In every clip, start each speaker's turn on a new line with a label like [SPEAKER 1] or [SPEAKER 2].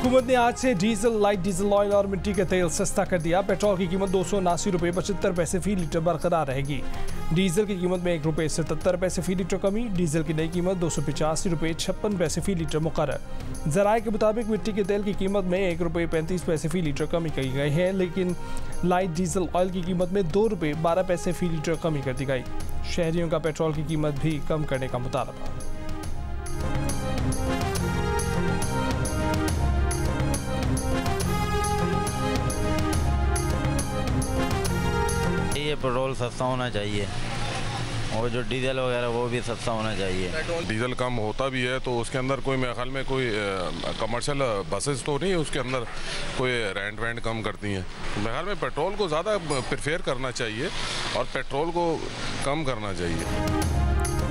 [SPEAKER 1] हुकूमत ने आज से डीजल, लाइट डीजल ऑयल और मिट्टी का तेल सस्ता कर दिया। पेट्रोल की कीमत 279 रुपये 75 पैसे फी लीटर बरकरार रहेगी। डीजल की कीमत में 1 रुपये 77 पैसे फी लीटर कमी। डीजल की नई कीमत 285 रुपये 56 पैसे फी लीटर मुकर्रर। ज़राए के मुताबिक मिट्टी के तेल की कीमत में 1 रुपये 35 पैसे फी लीटर कमी की गई है, लेकिन लाइट डीजल ऑयल की कीमत में 2 रुपये 12 पैसे फी लीटर कमी कर दी गई। शहरियों का पेट्रोल की कीमत भी कम करने का मुतालबा।
[SPEAKER 2] ये पेट्रोल सस्ता होना चाहिए और जो डीजल वगैरह वो भी सस्ता होना चाहिए।
[SPEAKER 3] डीजल कम होता भी है तो उसके अंदर कोई मेरे ख्याल में कोई कमर्शियल बसेस तो नहीं, उसके अंदर कोई रेंट वेंट कम करती हैं। मेरे ख्याल में पेट्रोल को ज़्यादा प्रेफर करना चाहिए और पेट्रोल को कम करना चाहिए।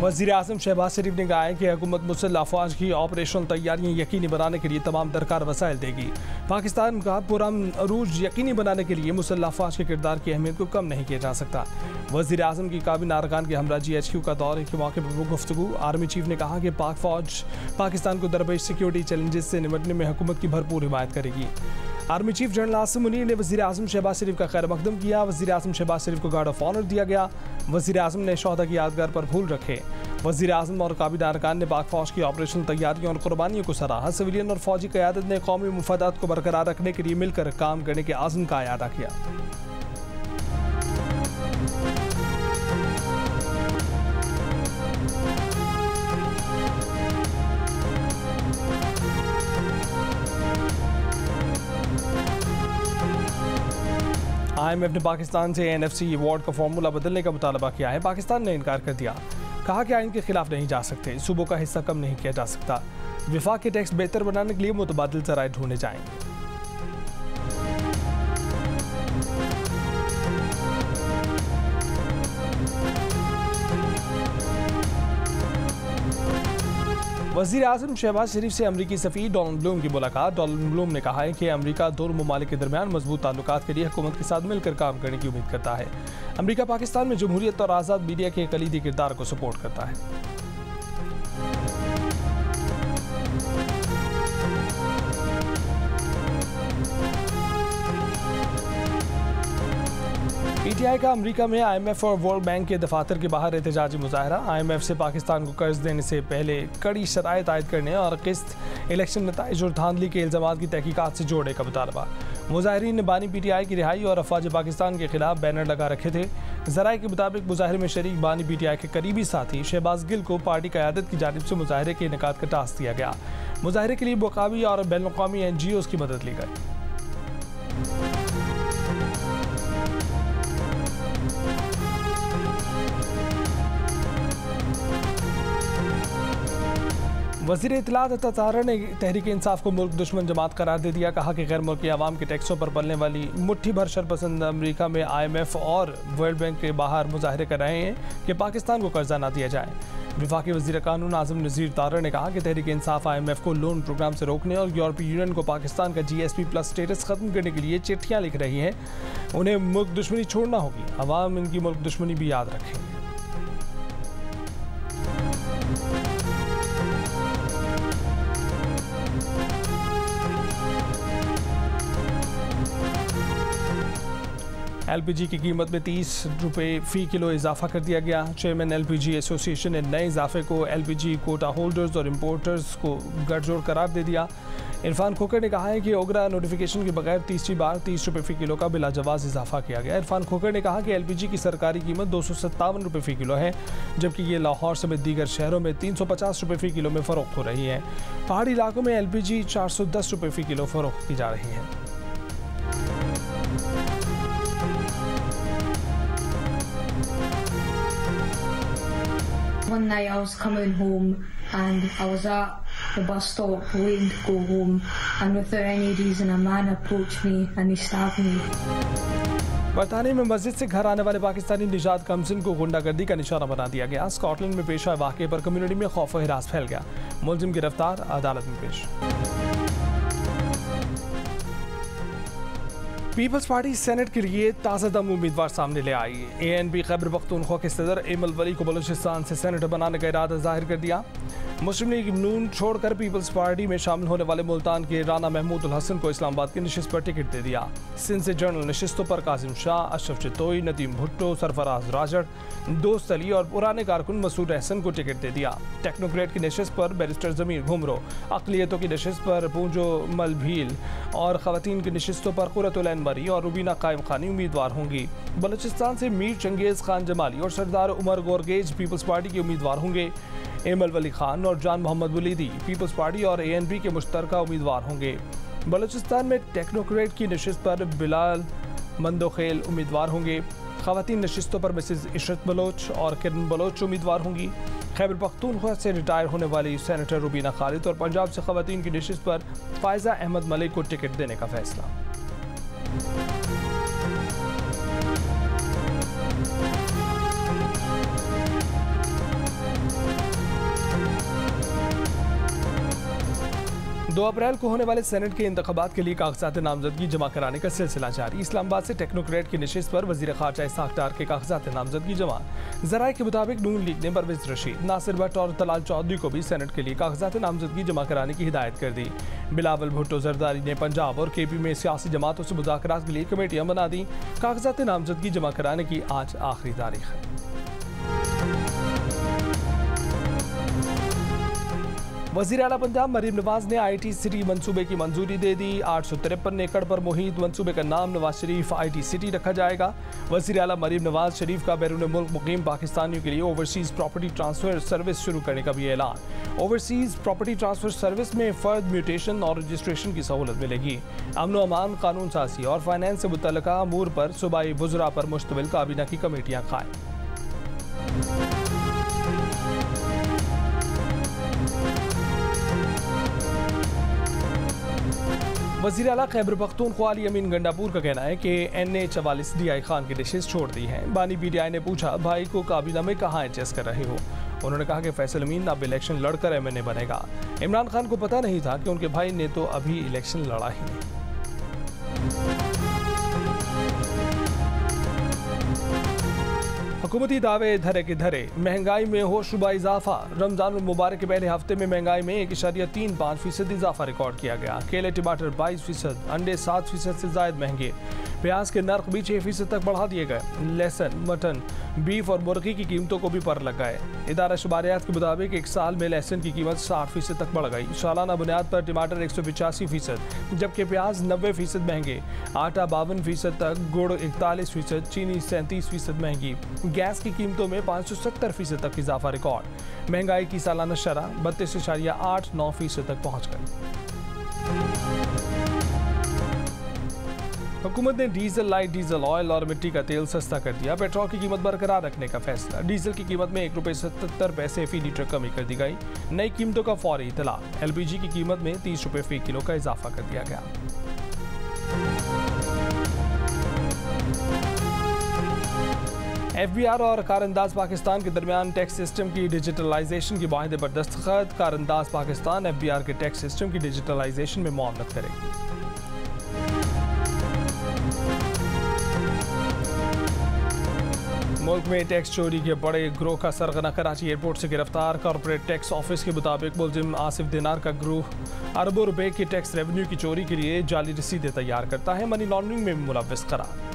[SPEAKER 1] वज़ीर-ए-आज़म शहबाज शरीफ ने कहा है कि हुकूमत मुसल्लह अफ़वाज की ऑपरेशनल तैयारियाँ यकीनी बनाने के लिए तमाम दरकार वसाइल देगी। पाकिस्तान का पुरअमन अरूज यकीनी बनाने के लिए मुसल्लह अफ़वाज के किरदार की अहमियत को कम नहीं किया जा सकता। वज़ीर-ए-आज़म की काबीना अरकान के हमरा GHQ का दौरे के मौके पर गुफ्तगू। आर्मी चीफ ने कहा कि पाक फ़ौज पाकिस्तान को दरपेश सिक्योरिटी चैलेंजेस से निपटने में हुकूमत की भरपूर हिमायत करेगी। Army chief general Asim Munir ने वज़ीर-ए-आज़म शहबाज शरीफ का खैर मकदम किया। वज़ीर-ए-आज़म शहबाज शरीफ को गार्ड ऑफ ऑनर दिया गया। वज़ीर-ए-आज़म ने शोहदा की यादगार पर फूल रखे। वज़ीर-ए-आज़म और काबीना अरकान ने पाक फ़ौज की ऑपरेशनल तैयारियों और कुर्बानियों को सराहा। सिविलियन और फ़ौजी क़यादत ने कौमी मुफादात को बरकरार रखने के लिए मिलकर काम करने के आज़म का इयादा किया। IMF ने पाकिस्तान से NFC अवार्ड का फॉर्मूला बदलने का मुतालबा किया है। पाकिस्तान ने इनकार कर दिया, कहा कि आइन के खिलाफ नहीं जा सकते, सूबों का हिस्सा कम नहीं किया जा सकता। विफाक के टैक्स बेहतर बनाने के लिए मुतबादिल ज़राए ढूंढे जाएंगे। वज़ीर-ए-आज़म शहबाज शरीफ से अमरीकी सफ़ीर डोनाल्ड ब्लूम की मुलाकात। डोनाल्ड ब्लूम ने कहा है कि अमरीका दोनों ममालिक के दरमियान मजबूत ताल्लुकात के लिए हुकूमत के साथ मिलकर काम करने की उम्मीद करता है। अमरीका पाकिस्तान में जमहूरियत और आज़ाद मीडिया के कलीदी किरदार को सपोर्ट करता है। PTI का अमरीका में IMF और वर्ल्ड बैंक के दफातर के बाहर एहतजाजी मुजाहरा। IMF से पाकिस्तान को कर्ज देने से पहले कड़ी शराइत आयद करने और किस्त इलेक्शन नताइज और धांधली के इल्ज़ामात की तहकीकात से जोड़ने का मुतालबा। मुजाहिरीन ने बानी PTI की रिहाई और अफवाज पाकिस्तान के खिलाफ बैनर लगा रखे थे। ज़राए के मुताबिक मुजाहरे में शरीक बानी PTI के करीबी साथी शहबाज गिल को पार्टी क़यादत की जानिब से मुजाहरे के इनेकाद का टास्क दिया गया। मुजाहरे के लिए मुकामी और बैनुल-अक़वामी NGOs की मदद ली गई। वज़ीर इत्तलात अता ने तहरीक इंसाफ को मुल्क दुश्मन जमात करार दे दिया। कहा कि गैर मुल्की आवाम के टैक्सों पर पलने वाली मुट्ठी भर शरपसंद अमरीका में IMF और वर्ल्ड बैंक के बाहर मुजाहरे कर रहे हैं कि पाकिस्तान को कर्जा ना दिया जाए। वफाकी वज़ीर कानून आज़म नज़ीर तारर ने कहा कि तहरीक इंसाफ IMF को लोन प्रोग्राम से रोकने और यूरोपीय यूनियन को पाकिस्तान का GSP+ स्टेटस ख़त्म करने के लिए चिट्ठियाँ लिख रही हैं। उन्हें मुल्क दुश्मनी छोड़ना होगी। अवाम इनकी मुल्क दुश्मनी भी याद रखेंगे। LPG की कीमत में 30 रुपये फ़ी किलो इजाफा कर दिया गया। चेयरमैन LPG एसोसिएशन ने नए इजाफे को LPG कोटा होल्डर्स और इम्पोर्टर्स को गठजोड़ करार दे दिया। इरफान खोकर ने कहा है कि ओगरा नोटिफिकेशन के बगैर तीसरी बार 30 रुपये फ़ी किलो का बिलाजवाज़ इजाफा किया गया। इरफान खोकर ने कहा कि LPG की सरकारी कीमत 257 रुपये फ़ी किलो है, जबकि ये लाहौर समेत दीगर शहरों में 350 रुपये फ़ी किलो में फ़रोख्त हो रही है। पहाड़ी इलाकों में LPG 410 रुपये फ़ी किलो फ़रोख्त की जा रही है।
[SPEAKER 4] One night I was coming home and I was at the bus stop waiting to go home, and without any reason a man approached me and he stabbed me.
[SPEAKER 1] बरतानिया में मस्जिद से घर आने वाले पाकिस्तानी निजात कमसिन को गुंडागर्दी का निशाना बना दिया गया। स्कॉटलैंड में पेश आए वाक़े पर कम्युनिटी में खौफ और हिरास फैल गया। मुलजिम गिरफ्तार, अदालत में पेश। पीपल्स पार्टी सेनेट के लिए ताज़ा दम उम्मीदवार सामने ले आई। ANP खैबर पख्तूनख्वा के सदर एमल वली को बलूचिस्तान से सेनेटर बनाने का इरादा जाहिर कर दिया। मुस्लिम लीग नून छोड़कर पीपल्स पार्टी में शामिल होने वाले मुल्तान के राना महमूद उल हसन को इस्लामाबाद की नशिस्त पर टिकट दे दिया। सिंध से जनरल नशिस्तों पर कासिम शाह, अशरफ चितोई, नदीम भुट्टो, सरफराज राजड़, दोस्त अली और पुराने कारकुन मसूद अहसन को टिकट दे दिया। टेक्नोक्रेट की नशिस्त पर बैरिस्टर जमीर घुमरो, अक़लियतों की नशिस्त पर पूंजो मल भील और ख़वातीन की नशिस्तों पर कुरतुल ऐन मरी और रुबीना कायम खानी उम्मीदवार होंगी। बलूचिस्तान से मीर चंगेज़ खान जमाली और सरदार उमर गोरगेज पीपल्स पार्टी के उम्मीदवार होंगे। एमल वली खान और जान मोहम्मद वलीदी पीपल्स पार्टी और ANP के मुश्तरका उम्मीदवार होंगे। बलूचिस्तान में टेक्नोक्रेट की नशिस्त पर बिलाल मंदोखेल उम्मीदवार होंगे। ख़वातीन नशिस्तों पर मिसेज इशरत बलोच और किरण बलोच उम्मीदवार होंगी। खैबर पख्तूनख्वा से रिटायर होने वाली सेनेटर रुबीना खालिद और पंजाब से ख़वातीन की नशिस्त पर फ़ायज़ा अहमद मलिक को टिकट देने का फैसला। दो अप्रैल को होने वाले सेनेट के इंतखाबात के लिए कागजात नामजदगी जमा कराने का सिलसिला जारी। इस्लामाबाद से टेक्नोक्रेट की नशिस्त पर वजीर खारजा इस्हाक डार के कागजात नामजदगी जमा। ज़राए के मुताबिक नून लीग ने परवेज रशीद, नासिर भट्ट और तलाल चौधरी को भी सेनेट के लिए कागजात नामजदगी जमा कराने की हिदायत कर दी। बिलावल भुट्टो जरदारी ने पंजाब और KP में सियासी जमातों से मुज़ाकरात के लिए कमेटियां बना दी। कागजात नामजदगी जमा कराने की आज आखिरी तारीख है। वज़ीर आला पंजाब मरीम नवाज ने IT सिटी मंसूबे की मंजूरी दे दी। 853 एकड़ पर मुहित मंसूबे का नाम नवाज शरीफ IT सिटी रखा जाएगा। वज़ीर आला मरीम नवाज शरीफ का बैरून मुल्क मुकीम पाकिस्तानियों के लिए ओवरसीज़ प्रॉपर्टी ट्रांसफ़र सर्विस शुरू करने का भी ऐलान। ओवरसीज़ प्रॉपर्टी ट्रांसफ़र सर्विस में फ़र्द म्यूटेशन और रजिस्ट्रेशन की सहूलत मिलेगी। अमन व अमान, कानून साज़ी और फाइनेंस से मुतल्लिक़ा अमूर पर सूबाई वज़रा पर मुश्तमिल काबीना की कमेटियाँ कायम। वज़ीर आला खैबर पख्तूनख्वा अली अमीन गंडापुर का कहना है कि NA44 DI खान की डिशेज छोड़ दी हैं। बानी BDI ने पूछा, भाई को काबीना में कहाँ एडजस्ट कर रहे हो? उन्होंने कहा कि फैसल अमीन अब इलेक्शन लड़कर MNA बनेगा। इमरान खान को पता नहीं था कि उनके भाई ने तो अभी इलेक्शन लड़ा ही नहीं। हुकूमती दावे धरे के धरे, महंगाई में हो शुबा इजाफा। रमजान मुबारक के पहले हफ्ते में महंगाई में 1.35% इजाफा रिकॉर्ड किया गया। केले टमाटर 22%, अंडे 7% से ज्यादा महंगे। प्याज के नर्ख भी 6% तक बढ़ा दिए गए। लहसुन, मटन, बीफ और मुर्गी की कीमतों को भी पर लग गए। इदारा शुमारियात के मुताबिक एक साल में लहसुन की कीमत 60% तक बढ़ गई। सालाना बुनियाद पर टमाटर 185%, जबकि प्याज 90% महंगे। आटा 52% तक, गुड़ 41%, चीनी 37% महंगी। गैस की कीमतों में 570% तक इजाफा रिकॉर्ड। महंगाई की सालाना शरह 32.89% तक पहुंच गई। हुकूमत ने डीजल, लाइट डीजल ऑयल और मिट्टी का तेल सस्ता कर दिया। पेट्रोल की कीमत बरकरार रखने का फैसला। डीजल की कीमत में ₹1.77 फी लीटर कमी कर दी गई। नई कीमतों का फौरी इतला। LPG की कीमत में ₹30 फी किलो का इजाफा कर दिया गया। FBR और कारंदाज पाकिस्तान के दरमियान टैक्स सिस्टम की डिजिटलाइजेशन के माहिदे पर दस्तखत। कारंदाज पाकिस्तान FBR के टैक्स सिस्टम की डिजिटलाइजेशन में मुआवनत करेगी। मुल्क में टैक्स चोरी के बड़े ग्रोह का सरगना कराची एयरपोर्ट से गिरफ्तार। कॉर्पोरेट टैक्स ऑफिस के मुताबिक मुलजिम आसिफ दिनार का ग्रोह अरबों रुपए के टैक्स रेवेन्यू की चोरी के लिए जाली रसीदें तैयार करता है। मनी लॉन्ड्रिंग में मुलव्वस करार।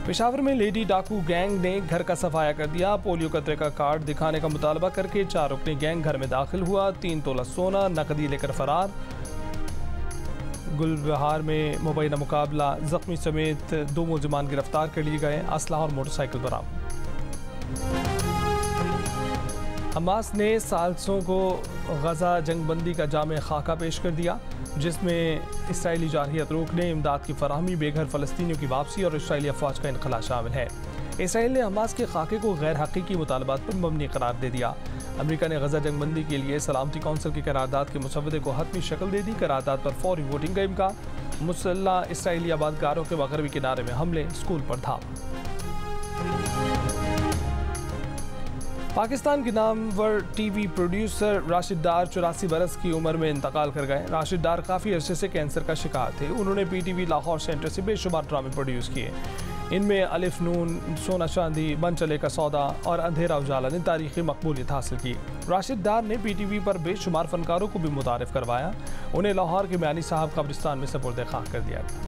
[SPEAKER 1] पेशावर में लेडी डाकू गैंग ने घर का सफाया कर दिया। पोलियो कतरे का कार्ड दिखाने का मुतालबा करके 4 रुकनी गैंग घर में दाखिल हुआ। 3 तोला सोना नकदी लेकर फरार। गुलबहार में मुबैना मुकाबला, जख्मी समेत 2 मुलजिमान गिरफ्तार कर लिए गए। असलहा और मोटरसाइकिल बरामद। हमास ने सालसों को गजा जंगबंदी का जामे खाका पेश कर दिया, जिसमें इसराइली जारहियत रोकने, इमदाद की फराहमी, बेघर फ़लस्तीनियों की वापसी और इसराइली अफवाज का इनखला शामिल है। इसराइल ने हमास के खाके को गैर हकीकी मुतालबात पर मबनी करार दे दिया। अमेरिका ने गजा जंगबंदी के लिए सलामती कौंसिल की करारदाद के मुसवदे को हतमी शक्ल दे दी। करारदाद पर फौरी वोटिंग का इम्कान। मुसल्ला इसराइली आबादगारों के मगरबी किनारे में हमले, स्कूल पर धावा। पाकिस्तान के नामवर TV प्रोड्यूसर राशिद डार 84 बरस की उम्र में इंतकाल कर गए। राशिद डार काफ़ी अरसे से कैंसर का शिकार थे। उन्होंने PTV लाहौर सेंटर से बेशुमार ड्रामे प्रोड्यूस किए। इनमें अलिफ नून, सोना चांदी, बन चले का सौदा और अंधेरा उजाला ने तारीखी मकबूलियत हासिल की। राशिद डार ने PTV पर बेशुमार फनकारों को भी मुतारिफ करवाया। उन्हें लाहौर के म्यानी साहब कब्रिस्तान में सपुर्द खाक कर दिया गया।